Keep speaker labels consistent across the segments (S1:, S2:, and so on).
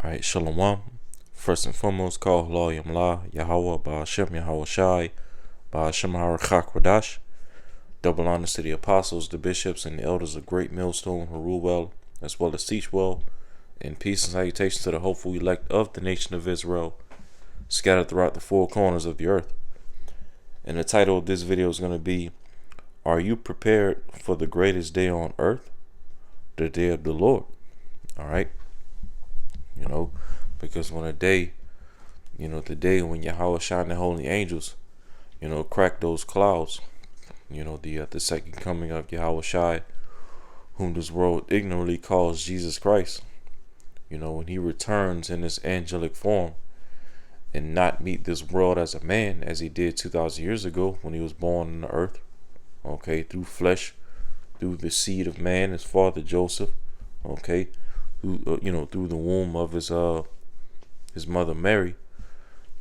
S1: All right, Shalom. First and foremost, call Hello Yamla, Yahweh, Ba'ashem, Yahweh Shai, Ba'ashem Harachakwadash. Double honors to the apostles, the bishops, and the elders of Great Millstone who rule well, as well as teach well. And peace and salutations to the hopeful elect of the nation of Israel, scattered throughout the four corners of the earth. And the title of this video is going to be, Are you prepared for the greatest day on earth? The day of the Lord. All right. Because when the day when Yahweh shine the holy angels, crack those clouds, the second coming of Yahweh Shai, whom this world ignorantly calls Jesus Christ, when he returns in his angelic form and not meet this world as a man as he did 2,000 years ago when he was born on the earth, through flesh, through the seed of man, his father Joseph, through the womb of his mother Mary.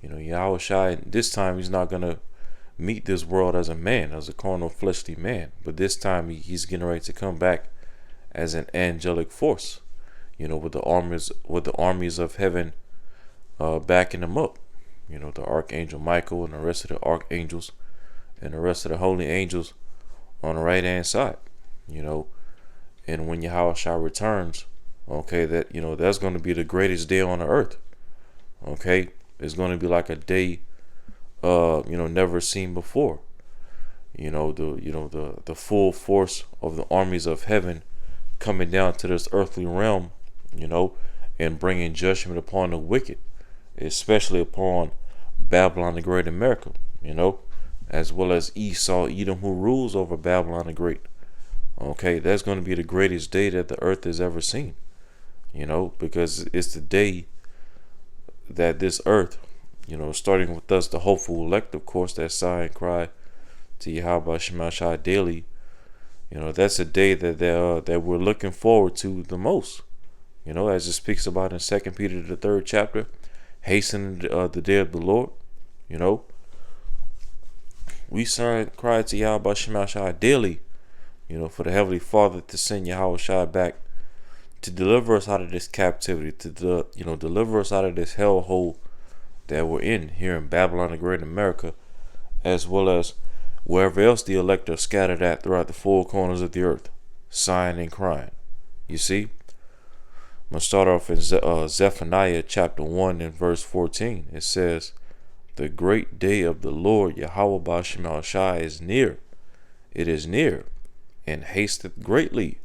S1: Yahweh Shai, this time he's not gonna meet this world as a man, as a carnal fleshly man, but this time he's getting ready to come back as an angelic force, with the armies of heaven backing him up. The archangel Michael and the rest of the archangels and the rest of the holy angels on the right hand side. And when Yahweh Shai returns, that's going to be the greatest day on the earth. It's going to be like a day never seen before. The full force of the armies of heaven coming down to this earthly realm, and bringing judgment upon the wicked, especially upon Babylon the Great America, as well as Esau, Edom, who rules over Babylon the Great. That's going to be the greatest day that the earth has ever seen, because it's the day that this earth, starting with us, the hopeful elect, of course, that sigh and cry to Yahweh Shema Shai daily, that's a day that we're looking forward to the most, as it speaks about in 2 Peter the 3rd chapter, hasten the day of the Lord. We sigh and cry to Yahweh Shema Shai daily, for the Heavenly Father to send Yahweh Shai back to deliver us out of this captivity, to deliver us out of this hellhole that we're in here in Babylon the Great America, as well as wherever else the elect are scattered at throughout the four corners of the earth, sighing and crying. You see, I'm going to start off in Zephaniah chapter 1 and verse 14. It says, The great day of the Lord Yahweh Ba'ashem Shai is near. It is near, and hasteth greatly,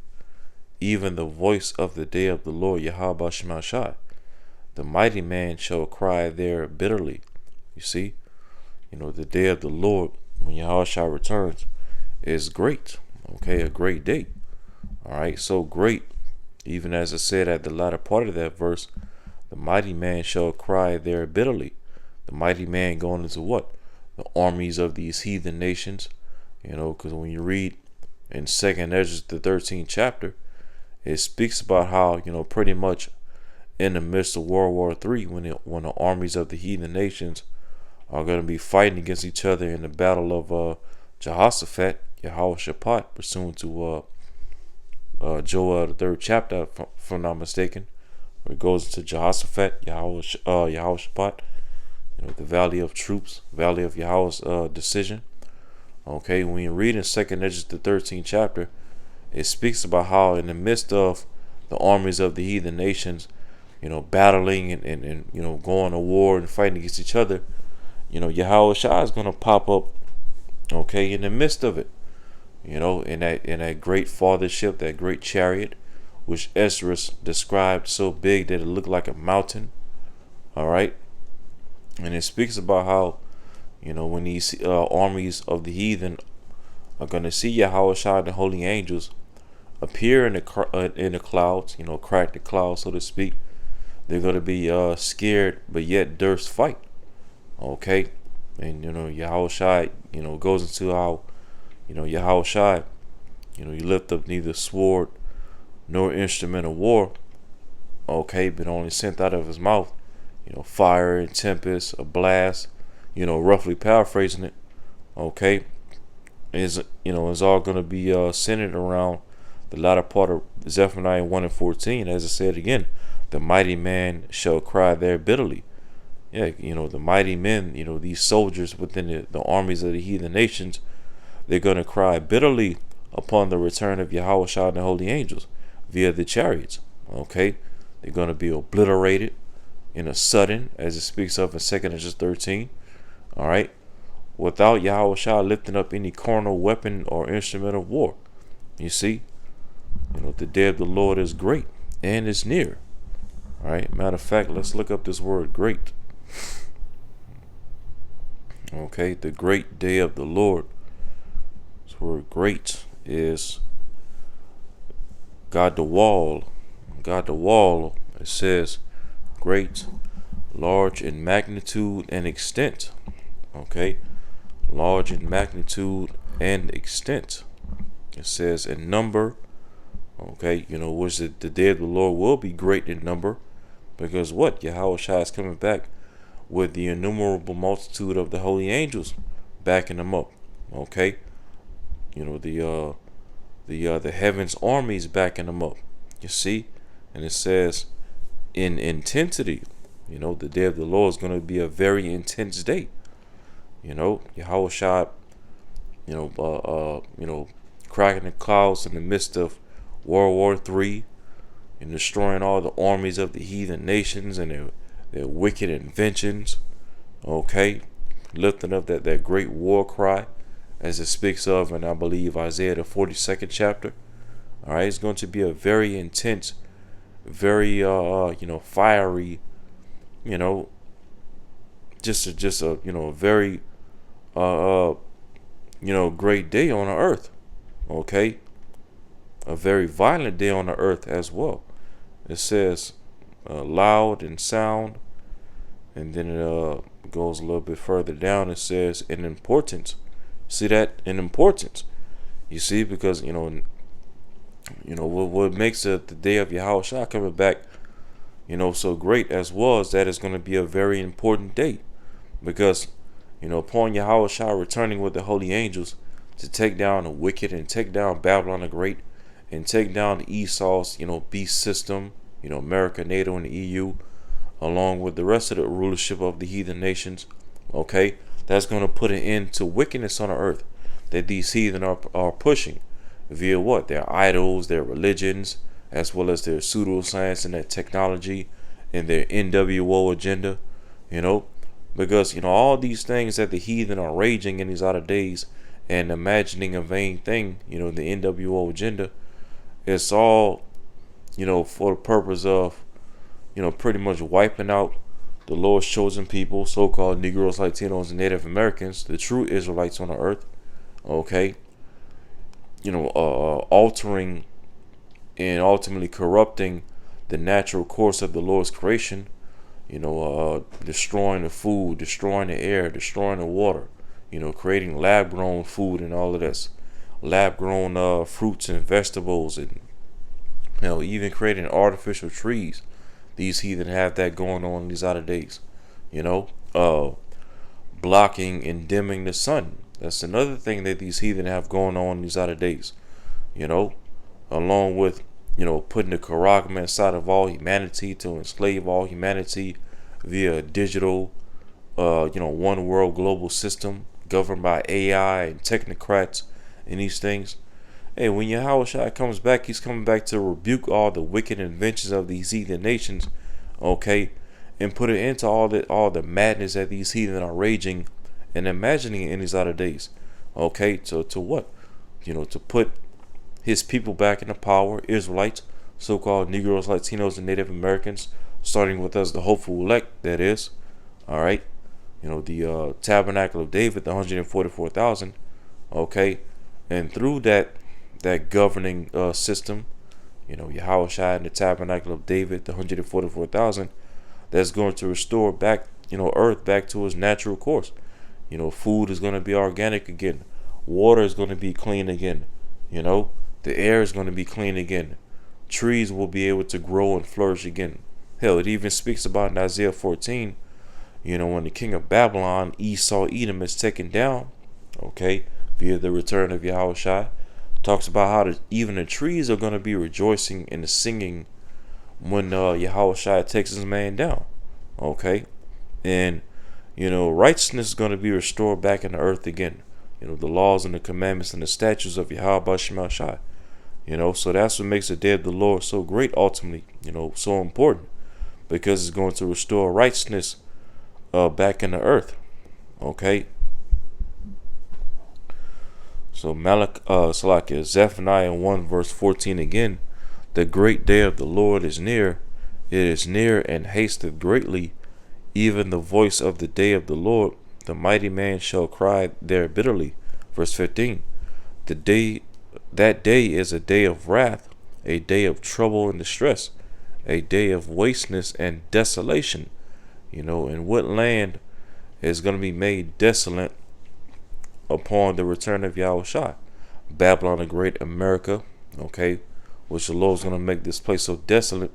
S1: even the voice of the day of the Lord Yahweh Ba'ashem Shai. The mighty man shall cry there bitterly. You see, the day of the Lord, when Yahweh Shai returns, is great. A great day. All right, so great, even as I said at the latter part of that verse, the mighty man shall cry there bitterly. The mighty man going into what? The armies of these heathen nations. Because when you read in 2nd Ezra the 13th chapter, it speaks about how, pretty much in the midst of World War III, when the armies of the heathen nations are going to be fighting against each other in the battle of Jehoshaphat, Yahweh Shaphat, pursuant to Joel the 3rd chapter, if I'm not mistaken, where it goes into Jehoshaphat, Yahweh Shaphat, the valley of troops, valley of Yahweh's decision. When you read in 2nd Ezra the 13th chapter, it speaks about how in the midst of the armies of the heathen nations, battling and going to war and fighting against each other, Yahweh Shai is going to pop up, in the midst of it, in that great fathership, that great chariot, which Ezra described so big that it looked like a mountain. All right, and it speaks about how, when these armies of the heathen are going to see Yahweh Shai, the holy angels, appear in the clouds, crack the clouds, so to speak, they're going to be scared but yet durst fight. And Yahweh Shai, goes into how, Yahweh Shai, you lift up neither sword nor instrument of war, but only sent out of his mouth, fire and tempest, a blast, roughly paraphrasing it, is all going to be centered around the latter part of Zephaniah 1 and 14, as I said again, the mighty man shall cry there bitterly. Yeah, the mighty men, these soldiers within the armies of the heathen nations, they're going to cry bitterly upon the return of Yahushua and the holy angels via the chariots. Okay? They're going to be obliterated in a sudden, as it speaks of in 2 Ezra 13. All right? Without Yahushua lifting up any carnal weapon or instrument of war. You see? The day of the Lord is great and is near. All right? Matter of fact, let's look up this word great. Okay? The great day of the Lord. This word great is God the wall. God the wall, it says great, large in magnitude and extent. Okay? Large in magnitude and extent. It says in number. Okay, which the day of the Lord will be great in number, because what? Yahushua is coming back with the innumerable multitude of the holy angels backing him up. Okay, the heavens armies backing him up. You see, and it says in intensity. The day of the Lord is going to be a very intense day. Yahushua, cracking the clouds in the midst of World War III and destroying all the armies of the heathen nations and their wicked inventions. Okay, lifting up that great war cry, as it speaks of in, I believe, Isaiah the 42nd chapter. All right, it's going to be a very intense, very fiery, just a very great day on the earth. Okay, a very violent day on the earth as well. It says loud and sound, and then it goes a little bit further down. It says in importance. See that? In importance. You see, because what makes the day of Yahushua coming back so great as well is that it's going to be a very important day, because upon Yahushua returning with the holy angels to take down the wicked and take down Babylon the Great and take down Esau's beast system, America, NATO, and the EU, along with the rest of the rulership of the heathen nations. Okay, that's going to put an end to wickedness on the earth that these heathen are pushing via what? Their idols, their religions, as well as their pseudoscience and their technology and their NWO agenda. Because all these things that the heathen are raging in these outer days and imagining a vain thing, the NWO agenda, it's all for the purpose of pretty much wiping out the Lord's chosen people, so-called Negroes, Latinos, and Native Americans, the true Israelites on the earth. Okay, altering and ultimately corrupting the natural course of the Lord's creation. Destroying the food, destroying the air, destroying the water, creating lab-grown food and all of this, lab-grown fruits and vegetables, and even creating artificial trees. These heathen have that going on in these outer days. Blocking and dimming the sun. That's another thing that these heathen have going on in these outer days. Along with putting the charagma inside of all humanity to enslave all humanity via a digital, one world global system governed by AI and technocrats and these things. Hey, when Yahushua comes back, he's coming back to rebuke all the wicked inventions of these heathen nations, okay, and put an end to all the madness that these heathen are raging and imagining in these outer days, okay. To what? To put his people back into power, Israelites, so-called Negroes, Latinos, and Native Americans, starting with us, the hopeful elect, that is. All right. The tabernacle of David, the 144,000. Okay. And through that governing system, Yahushua and the tabernacle of David, the 144,000, that's going to restore back, earth back to its natural course. Food is going to be organic again. Water is going to be clean again. The air is going to be clean again. Trees will be able to grow and flourish again. Hell, it even speaks about in Isaiah 14, when the king of Babylon, Esau, Edom, is taken down, okay, via the return of Yahushua. Talks about how even the trees are going to be rejoicing and singing when Yahweh Shai takes his man down. Okay, and righteousness is going to be restored back in the earth again. The laws and the commandments and the statutes of Yahweh Shema Shai. So that's what makes the day of the Lord so great, ultimately, so important, because it's going to restore righteousness back in the earth. Okay. So Zephaniah 1 verse 14 again. The great day of the Lord is near. It is near and hasteth greatly. Even the voice of the day of the Lord. The mighty man shall cry there bitterly. Verse 15. That day is a day of wrath, a day of trouble and distress, a day of wasteness and desolation. And what land is going to be made desolate upon the return of Yahushua? Babylon the Great, America, okay, which the Lord is going to make this place so desolate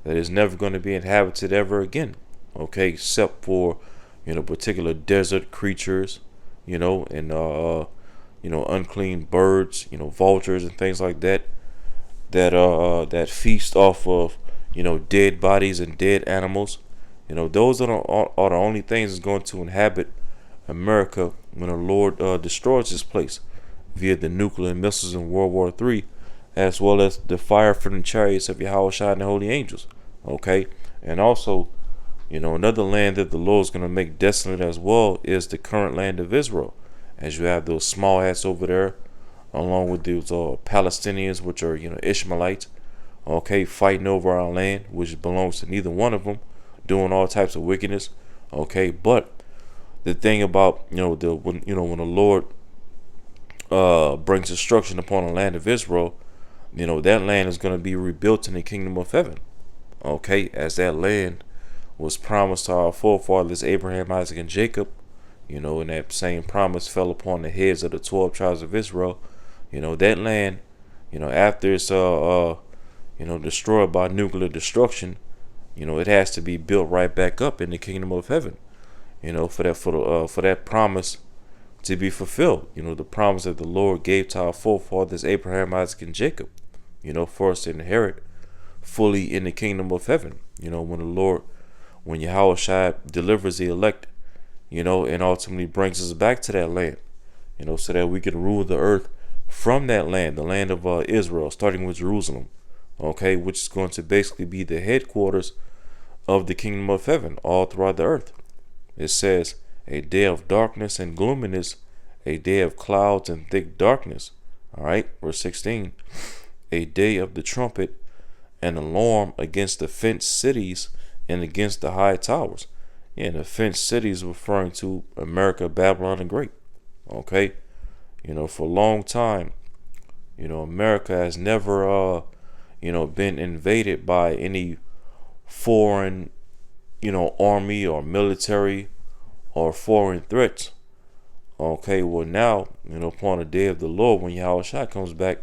S1: that it's never going to be inhabited ever again, okay, except for particular desert creatures, and unclean birds, vultures and things like that that feast off of dead bodies and dead animals. Those are the only things that's going to inhabit America when the Lord destroys this place via the nuclear missiles in World War III, as well as the fire from the chariots of Yahweh Shai and the holy angels. Okay, and also, another land that the Lord is going to make desolate as well is the current land of Israel, as you have those small hats over there, along with those Palestinians, which are Ishmaelites, okay, fighting over our land, which belongs to neither one of them, doing all types of wickedness. Okay, but the thing about when the Lord brings destruction upon the land of Israel, that land is going to be rebuilt in the kingdom of heaven. Okay, as that land was promised to our forefathers Abraham, Isaac, and Jacob. And that same promise fell upon the heads of the 12 tribes of Israel. That land, after it's destroyed by nuclear destruction, it has to be built right back up in the kingdom of heaven. For that promise to be fulfilled. The promise that the Lord gave to our forefathers Abraham, Isaac, and Jacob. For us to inherit fully in the kingdom of heaven. When Yahweh Shai delivers the elect, and ultimately brings us back to that land, so that we can rule the earth from that land, the land of Israel, starting with Jerusalem, okay, which is going to basically be the headquarters of the kingdom of heaven all throughout the earth. It says, a day of darkness and gloominess, a day of clouds and thick darkness. All right, verse 16, a day of the trumpet and alarm against the fenced cities and against the high towers. And the fenced cities referring to America, Babylon the Great. Okay, for a long time, America has never, been invaded by any foreign, army or military or foreign threats. Okay, well now, upon the day of the Lord, when Yahweh Shai comes back,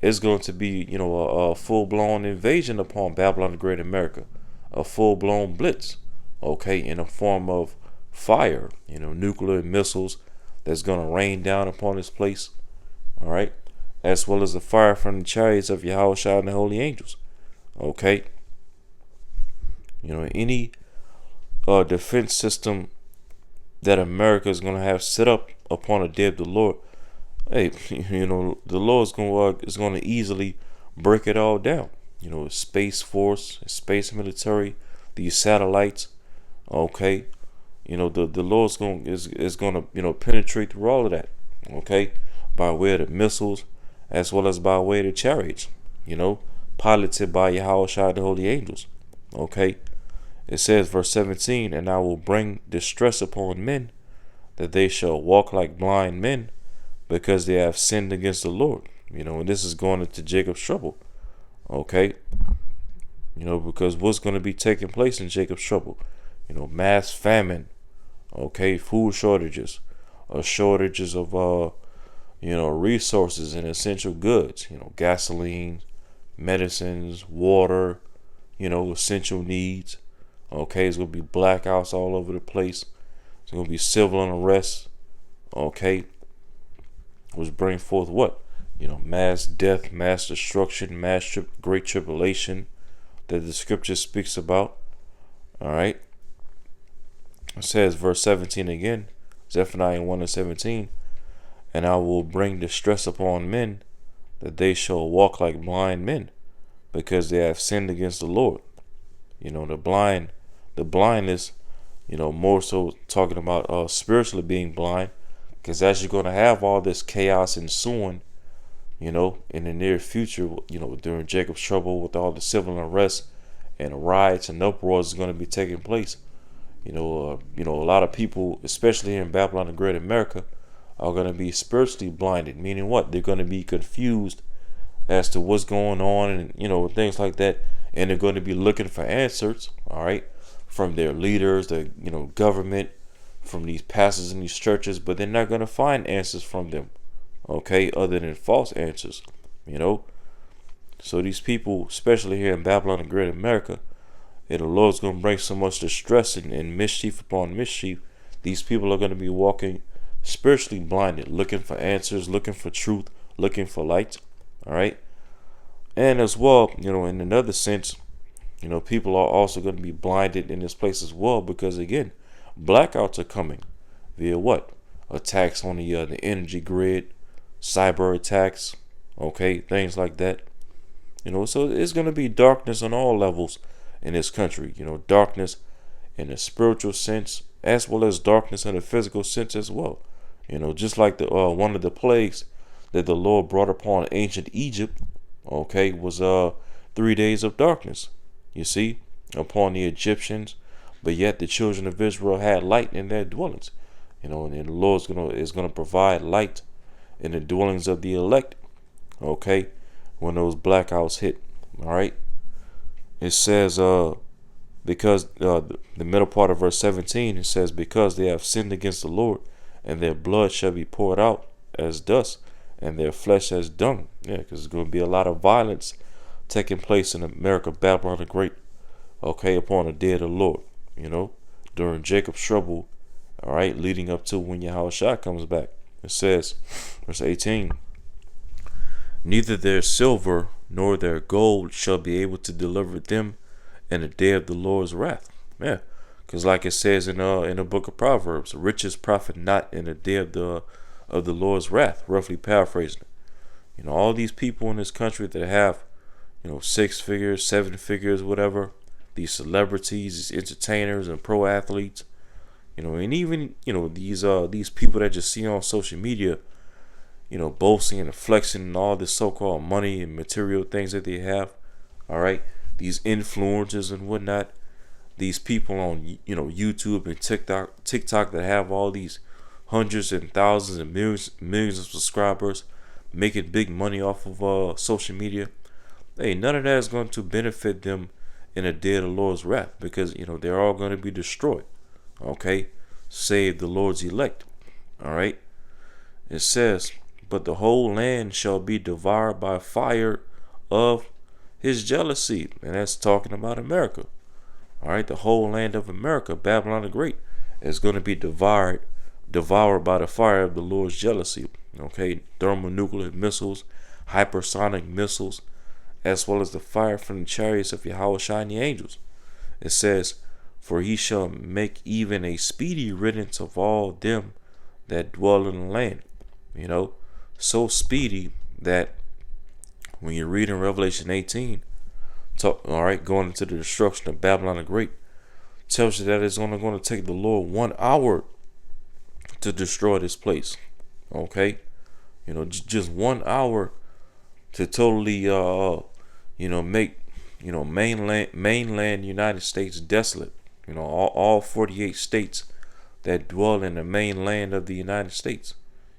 S1: it's going to be, a full-blown invasion upon Babylon the Great, America, a full-blown blitz, okay, in the form of fire, nuclear missiles that's going to rain down upon this place, all right, as well as the fire from the chariots of Yahweh Shai and the holy angels, okay. Any defense system that America is going to have set up upon the day of the Lord, hey, the Lord is going to easily break it all down. Space force, space military, these satellites, okay. The Lord is going to penetrate through all of that, okay, by way of the missiles as well as by way of the chariots, piloted by Yahweh Shai the holy angels, okay. It says, verse 17, and I will bring distress upon men, that they shall walk like blind men, because they have sinned against the Lord. And this is going into Jacob's trouble. Okay. Because what's going to be taking place in Jacob's trouble? Mass famine. Okay. Food shortages. Shortages of, resources and essential goods. Gasoline, medicines, water, essential needs. Okay, it's going to be blackouts all over the place. It's going to be civil unrest. Okay, which bring forth what? Mass death, mass destruction, great tribulation. that the scripture speaks about. All right. It says, verse 17 again, Zephaniah 1 and 17, and I will bring distress upon men, that they shall walk like blind men, because they have sinned against the Lord. The blindness, more so talking about spiritually being blind, because as you're going to have all this chaos ensuing, in the near future, during Jacob's trouble with all the civil unrest and riots and uproars is going to be taking place. A lot of people, especially here in Babylon the Great America, are going to be spiritually blinded. Meaning what? They're going to be confused as to what's going on, and things like that, and they're going to be looking for answers. All right, from their leaders, the government, from these pastors in these churches, but they're not going to find answers from them. Okay, other than false answers. So these people, especially here in Babylon the Great America, and the Lord's going to bring so much distress and mischief upon mischief. These people are going to be walking spiritually blinded, looking for answers, looking for truth, looking for light. All right. And as well, in another sense, people are also going to be blinded in this place as well, because again, blackouts are coming via what? Attacks on the energy grid, cyber attacks, okay, things like that. So it's going to be darkness on all levels in this country. Darkness in a spiritual sense, as well as darkness in a physical sense as well. Just like the one of the plagues that the Lord brought upon ancient Egypt, okay, was 3 days of darkness, you see, upon the Egyptians, but yet the children of Israel had light in their dwellings. And the Lord is gonna provide light in the dwellings of the elect, okay, when those blackouts hit. All right. It says, because the middle part of verse 17, it says, because they have sinned against the Lord, and their blood shall be poured out as dust, and their flesh as dung. Yeah, because there's going to be a lot of violence taking place in America, Babylon the Great, okay, upon the day of the Lord, during Jacob's trouble, all right, leading up to when Yahushua comes back. It says, verse 18, neither their silver nor their gold shall be able to deliver them in the day of the Lord's wrath. Yeah, because like it says in the book of Proverbs, riches profit not in the day of the Lord's wrath. Roughly paraphrasing it. All these people in this country that have, 6 figures, 7 figures, whatever. These celebrities, these entertainers, and pro athletes. And even these people that just see on social media, boasting and flexing and all this so-called money and material things that they have. All right, these influencers and whatnot, these people on YouTube and TikTok that have all these hundreds and thousands and millions of subscribers, making big money off of social media. Hey, none of that is going to benefit them in a day of the Lord's wrath, because they're all going to be destroyed. Okay, save the Lord's elect. All right, it says, but the whole land shall be devoured by fire of his jealousy. And that's talking about America. All right, the whole land of America, Babylon the Great, is going to be devoured by the fire of the Lord's jealousy. Okay, thermonuclear missiles, hypersonic missiles, as well as the fire from the chariots of Yahushua and the angels. It says, for he shall make even a speedy riddance of all them that dwell in the land. So speedy that when you read in Revelation 18, going into the destruction of Babylon the Great, tells you that it's only going to take the Lord 1 hour to destroy this place. Okay, just 1 hour to totally make mainland United States desolate. All 48 states that dwell in the mainland of the United States.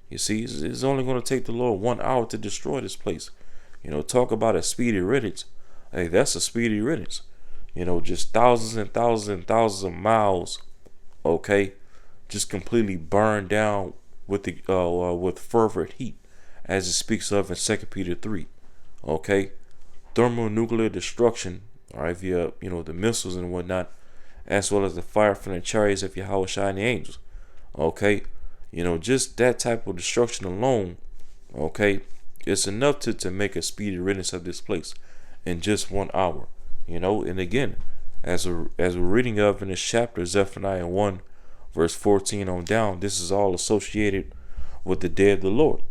S1: You see, it's only going to take the Lord 1 hour to destroy this place. Talk about a speedy riddance. Hey, that's a speedy riddance. Just thousands and thousands and thousands of miles, okay, just completely burned down with fervent heat, as it speaks of in 2 Peter 3. Okay, thermonuclear destruction, all right, via the missiles and whatnot, as well as the fire from the chariots of Yahushua and the angels. Okay, just that type of destruction alone, okay, it's enough to make a speedy riddance of this place in just 1 hour. And again, as we're reading of in this chapter, Zephaniah 1, verse 14 on down, this is all associated with the day of the Lord,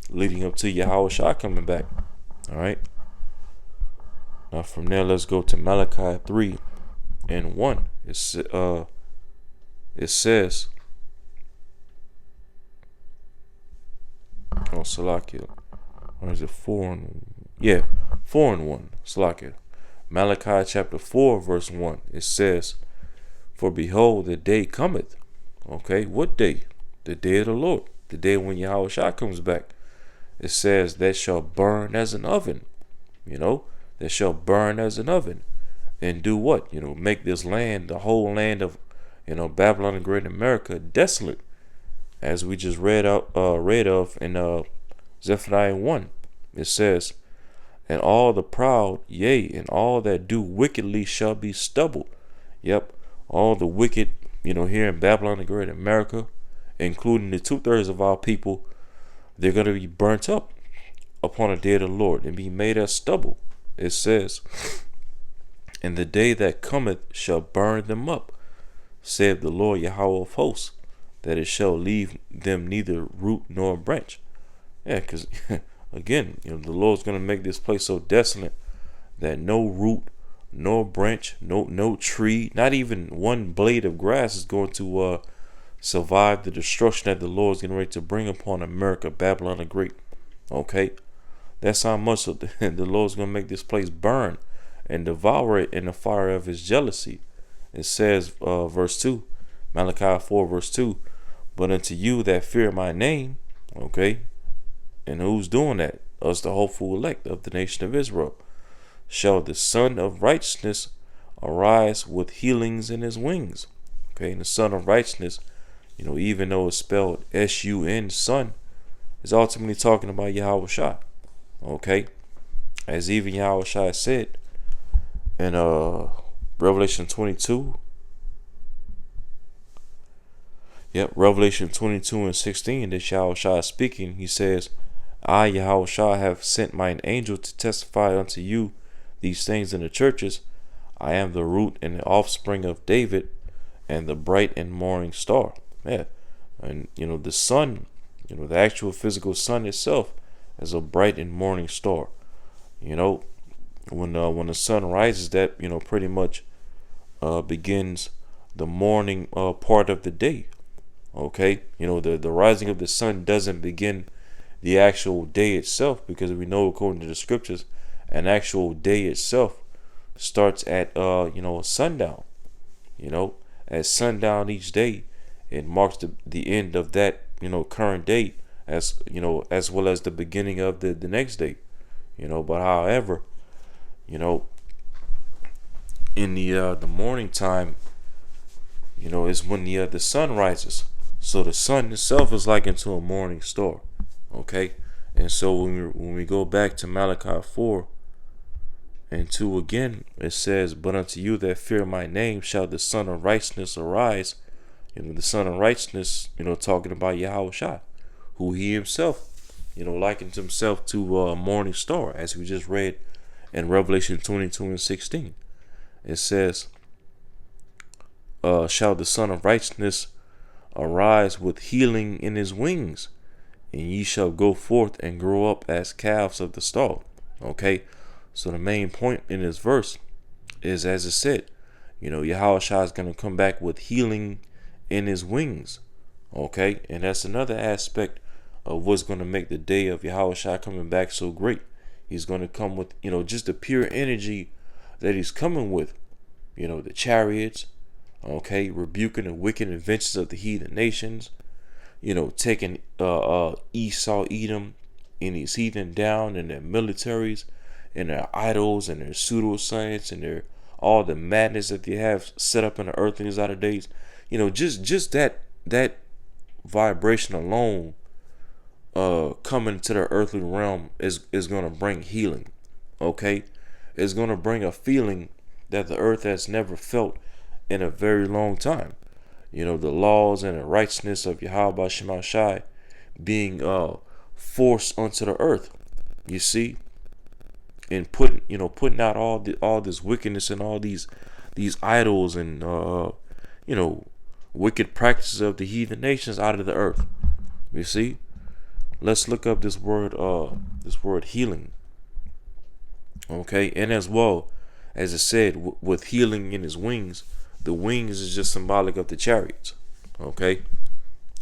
S1: leading up to Yahushua coming back. All right. Now from there, let's go to Malachi 3 and 1. It says, Salakia. Or is it 4 and 4 and 1. Salakia. Malachi chapter 4, verse 1. It says, for behold, the day cometh. Okay, what day? The day of the Lord. The day when Yahushua comes back. It says, that shall burn as an oven. That shall burn as an oven. And do what? Make this land, the whole land of, Babylon and Great America, desolate. As we just read of in Zephaniah 1. It says, and all the proud, yea, and all that do wickedly shall be stubble. Yep, all the wicked, here in Babylon and Great America, including the 2/3 of our people, they're going to be burnt up upon the day of the Lord and be made as stubble. It says, and the day that cometh shall burn them up, saith the Lord Yahweh of hosts, that it shall leave them neither root nor branch. Yeah, because again, the Lord's going to make this place so desolate that no root, no branch, no tree, not even one blade of grass is going to survive the destruction that the Lord's getting ready to bring upon America, Babylon the Great. Okay, that's how much of the Lord's going to make this place burn and devour it in the fire of his jealousy. It says, verse 2, Malachi 4, verse 2, but unto you that fear my name, okay, and who's doing that? Us, the hopeful elect of the nation of Israel, shall the Son of Righteousness arise with healings in his wings. Okay, and the Son of Righteousness, even though it's spelled S-U-N, Son, is ultimately talking about Yahushua. Okay, as even Yahushua said in Revelation 22. Yep, Revelation 22 and 16, that Yahushua is speaking. He says, I, Yahushua, have sent mine angel to testify unto you these things in the churches. I am the root and the offspring of David, and the bright and morning star. Yeah, and the sun, the actual physical sun itself, is a bright and morning star. When the sun rises, that pretty much begins the morning part of the day. Okay, the rising of the sun doesn't begin the actual day itself, because we know according to the scriptures, an actual day itself starts at sundown. At sundown each day, it marks the end of that current day, as well as the beginning of the next day. But however, in the morning time, is when the sun rises. So the sun itself is likened to a morning star. Okay, and so when we go back to Malachi 4 and 2 again, it says, but unto you that fear my name shall the Son of Righteousness arise. The Son of Righteousness, talking about Yahushua, who he himself, likens himself to a morning star, as we just read in Revelation 22 and 16. It says, shall the Son of Righteousness arise with healing in his wings, and ye shall go forth and grow up as calves of the stall. Okay, so the main point in this verse is, as it said, Yahushua is going to come back with healing in his wings. Okay, and that's another aspect of what's going to make the day of Yahushua coming back so great. He's going to come with, just the pure energy that he's coming with. The chariots, okay, rebuking the wicked inventions of the heathen nations. Taking Esau, Edom, and his heathen down, and their militaries, and their idols, and their pseudoscience, and their all the madness that they have set up in the earth in these latter days. Just that vibration alone, coming to the earthly realm is going to bring healing. Okay, it's going to bring a feeling that the earth has never felt in a very long time. The laws and the righteousness of Yahweh Shema Shai being forced onto the earth. You see, and putting out all this wickedness and all these idols and you know wicked practices of the heathen nations out of the earth. You see, let's look up this word healing. Okay, and as well as it said, with healing in his wings, the wings is just symbolic of the chariots. Okay,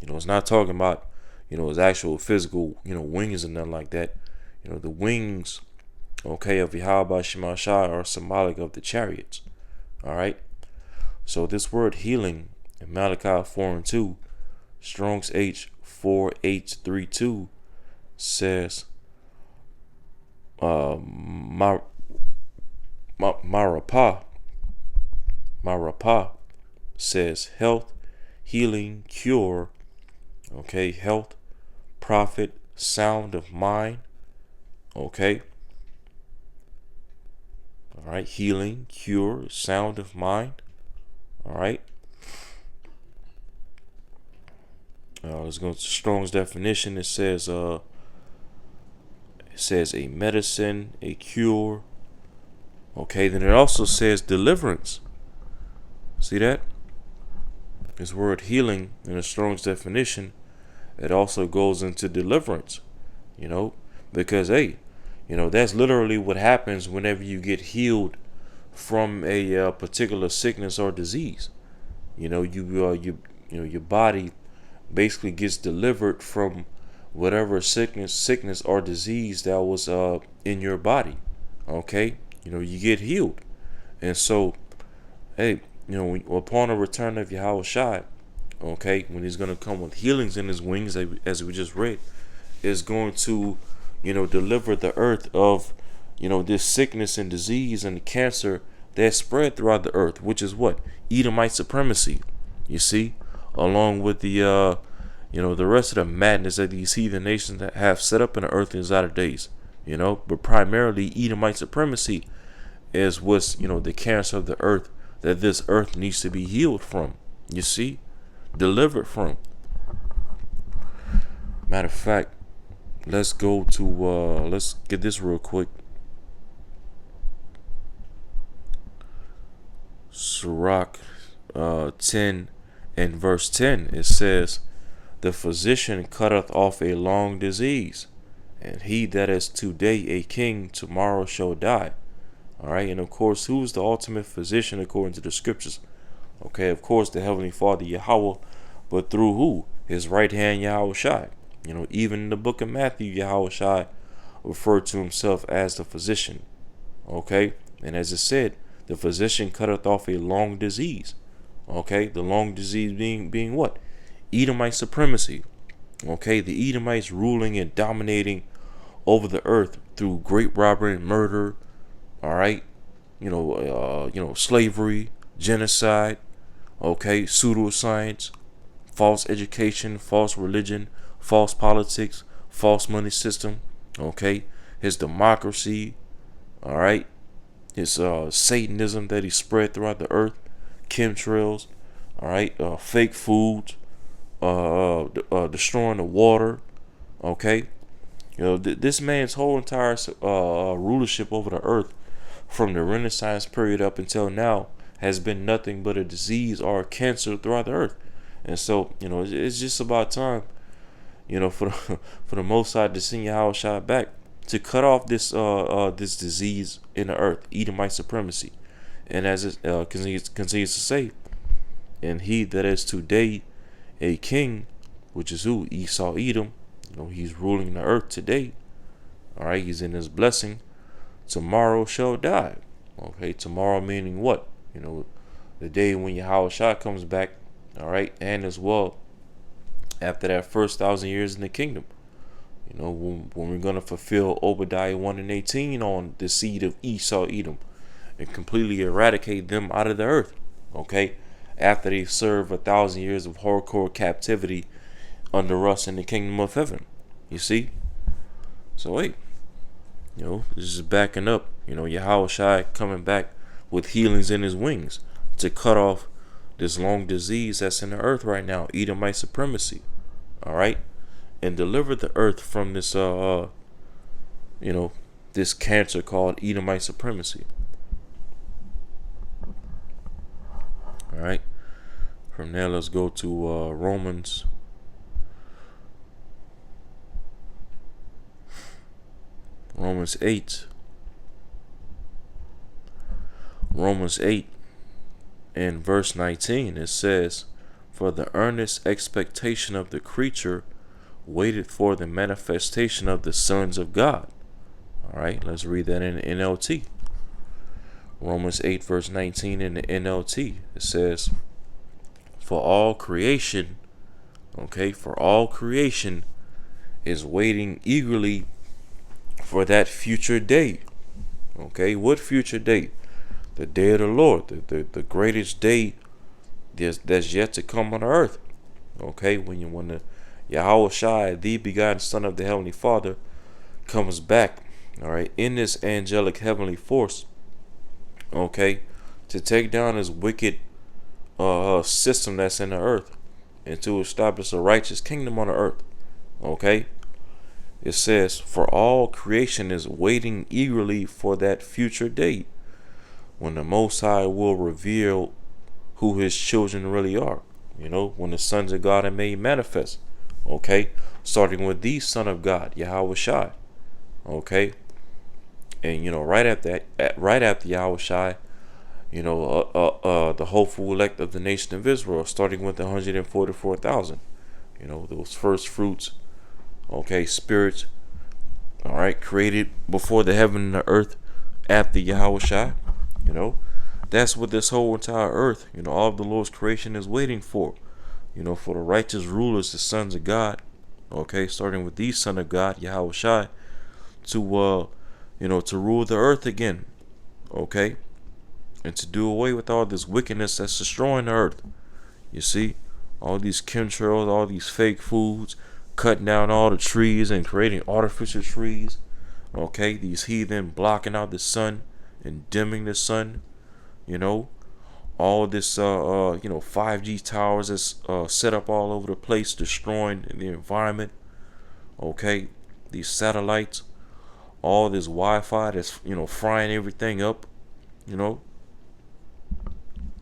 S1: it's not talking about his actual physical wings and nothing like that. The wings, okay, of Yahweh Shemashah are symbolic of the chariots. All right. So this word healing in Malachi 4:2, Strong's H4H32 says, Marapa says health, healing, cure. Okay, health, profit, sound of mind. Okay. All right, healing, cure, sound of mind. All right. Let's go to Strong's definition. It says a medicine, a cure. Okay, then it also says deliverance. See that? This word healing in the Strong's definition, it also goes into deliverance. Because that's literally what happens whenever you get healed from a particular sickness or disease. Your body basically gets delivered from whatever sickness or disease that was in your body. Okay, you get healed, and so, hey, upon a return of Yahweh Shai, okay, when he's gonna come with healings in his wings, as we just read, is going to, deliver the earth of, this sickness and disease and cancer that spread throughout the earth, which is what? Edomite supremacy. You see, along with the the rest of the madness that these heathen nations that have set up in the earth in his latter days. But primarily Edomite supremacy is what's the cancer of the earth that this earth needs to be healed from. You see, delivered from. Matter of fact, let's go to let's get this real quick. Sirach 10 and verse 10, it says, the physician cutteth off a long disease, and he that is today a king tomorrow shall die. All right, and of course, who is the ultimate physician according to the scriptures? Okay, of course, the Heavenly Father Yahweh, but through who? His right hand Yahweh Shai. Even in the book of Matthew, Yahweh Shai referred to himself as the physician. Okay, and as it said, the physician cutteth off a long disease. Okay, the long disease being what? Edomite supremacy. Okay, the Edomites ruling and dominating over the earth through great robbery and murder. All right, slavery, genocide. Okay, pseudoscience, false education, false religion, false politics, false money system. Okay, his democracy. All right, his Satanism that he spread throughout the earth, chemtrails. All right, fake foods. Destroying the water. Okay, this man's whole entire rulership over the earth from the Renaissance period up until now has been nothing but a disease or a cancer throughout the earth. And so, it's just about time, for the Most High to send Yahweh Shai back to cut off this disease in the earth, Edomite supremacy. And as it continues to say, and he that is today a king, which is who? Esau Edom. He's ruling the earth today. All right, he's in his blessing. Tomorrow shall die. Okay, tomorrow meaning what? The day when Yahweh Shai comes back. All right, and as well after that first 1,000 years in the kingdom. When we're gonna fulfill Obadiah 1 and 18 on the seed of Esau Edom and completely eradicate them out of the earth. Okay, after they serve 1,000 years of hardcore captivity under us in the kingdom of heaven. You see? So wait, this is backing up, Yahweh Shai coming back with healings in his wings to cut off this long disease that's in the earth right now, Edomite supremacy. All right, and deliver the earth from this this cancer called Edomite supremacy. All right. From there, let's go to Romans. Romans 8. Romans 8 and verse 19, it says, "For the earnest expectation of the creature waited for the manifestation of the sons of God." All right, let's read that in the NLT. Romans 8 verse 19 in the NLT. It says, "For all creation," okay, "for all creation is waiting eagerly for that future day." Okay, what future day? The day of the Lord, the greatest day that's yet to come on earth. Okay, when the Yahweh Shai, the begotten Son of the Heavenly Father, comes back, all right, in this angelic heavenly force, okay, to take down this wicked system that's in the earth and to establish a righteous kingdom on the earth. Okay, it says, "For all creation is waiting eagerly for that future day when the Most High will reveal who his children really are." You know, when the sons of God are made manifest. Okay, starting with the Son of God, Yahweh Shai. Okay, and you know, right after Yahweh Shai, you know, the hopeful elect of the nation of Israel, starting with the 144,000. You know, those first fruits. Okay, spirits. All right, created before the heaven and the earth, after Yahweh Shai. You know, that's what this whole entire earth, you know, all of the Lord's creation is waiting for. You know, for the righteous rulers, the sons of God. Okay, starting with the Son of God, Yahweh Shai, to you know, to rule the earth again. Okay, and to do away with all this wickedness that's destroying the earth. You see, all these chemtrails, all these fake foods, cutting down all the trees and creating artificial trees. Okay, these heathen blocking out the sun and dimming the sun. You know, all this you know, 5G towers is set up all over the place, destroying the environment. Okay, these satellites, all this Wi-Fi that's, you know, frying everything up. You know,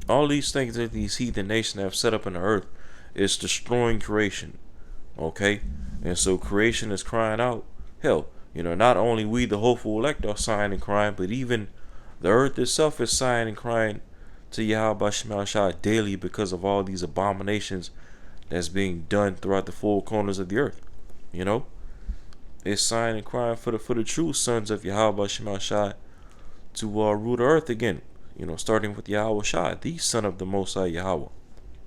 S1: all these things that these heathen nations have set up in the earth is destroying creation. Okay, and so creation is crying out. Hell, you know, not only we the hopeful elect are sighing and crying, but even the earth itself is sighing and crying to Yahweh Shemel Shai daily because of all these abominations that's being done throughout the four corners of the earth. You know, it's sighing and crying for the true sons of Yahweh Shemel Shai to rule the earth again. You know, starting with Yahweh Shai, the Son of the Most High Yahweh.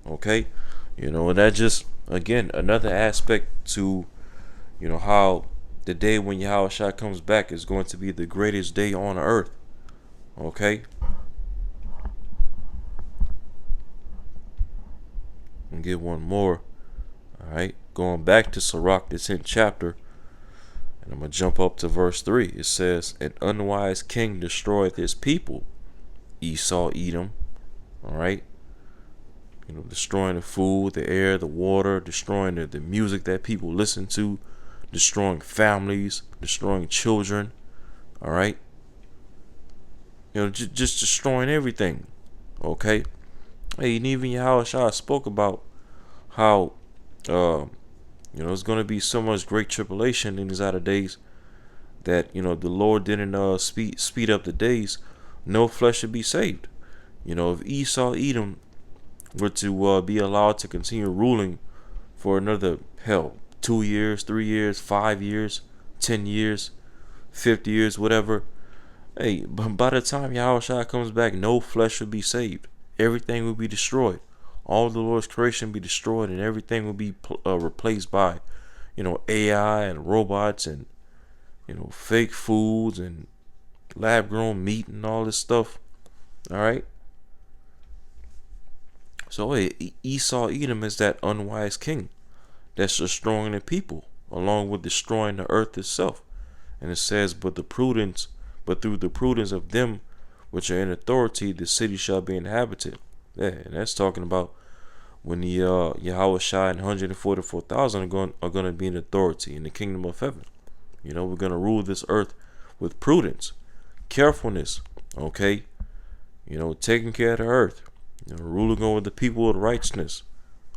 S1: Okay, you know, and that just, again, another aspect to, you know, how the day when Yahweh Shai comes back is going to be the greatest day on earth. Okay, and get one more. All right, going back to Sirach, the 10th chapter, and I'm gonna jump up to verse 3. It says, "An unwise king destroyeth his people, Esau, Edom." All right, you know, destroying the food, the air, the water, destroying the music that people listen to, destroying families, destroying children. All right, you know, just destroying everything. Okay, hey, and even Yahweh Shai spoke about how you know, there's going to be so much great tribulation in these latter days that, you know, the Lord didn't speed up the days. No flesh should be saved. You know, if Esau, Edom were to be allowed to continue ruling for another, hell, 2 years, 3 years, 5 years, 10 years, 50 years, whatever, hey, by the time Yahweh Shai comes back, no flesh will be saved. Everything will be destroyed. All the Lord's creation will be destroyed, and everything will be replaced by, you know, AI and robots and, you know, fake foods and lab-grown meat and all this stuff. All right. So hey, Esau, Edom is that unwise king that's destroying the people, along with destroying the earth itself. And it says, but through the prudence of them which are in authority, the city shall be inhabited. Yeah, and that's talking about when the Yahweh Shai and 144,000 are going to be in authority in the kingdom of heaven. You know, we're going to rule this earth with prudence, carefulness, okay? Taking care of the earth, ruling over the people with righteousness,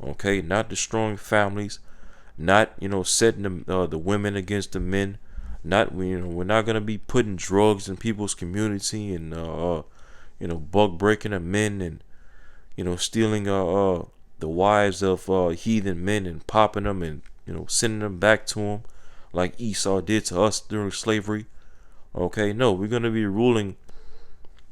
S1: okay? Not destroying families, not, setting the women against the men, not, we're not going to be putting drugs in people's community and, bug breaking the men and, stealing, the wives of, heathen men and popping them and, sending them back to them like Esau did to us during slavery. Okay, no, we're going to be ruling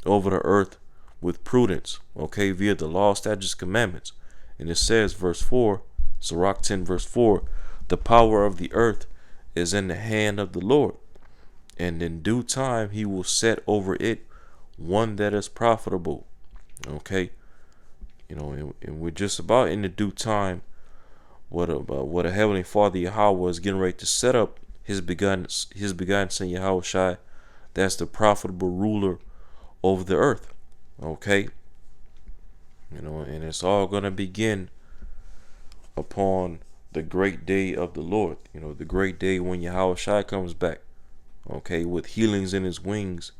S1: over the earth with prudence, okay, via the law, statutes, commandments. And it says, verse 4, Sirach 10, verse 4, the power of the earth is in the hand of the Lord, and in due time he will set over it one that is profitable. Okay, and we're just about in the due time what a Heavenly Father Yahweh is getting ready to set up his begotten son Yahweh Shai. That's the profitable ruler over the earth. Okay, and it's all gonna begin upon the great day of the Lord. The great day when Yahweh Shai comes back. Okay, with healings in his wings.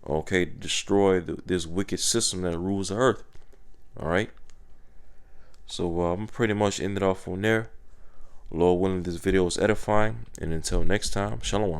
S1: Okay, to destroy this wicked system that rules the earth. All right. So I'm pretty much ended off from there. Lord willing, this video was edifying. And until next time, shalom.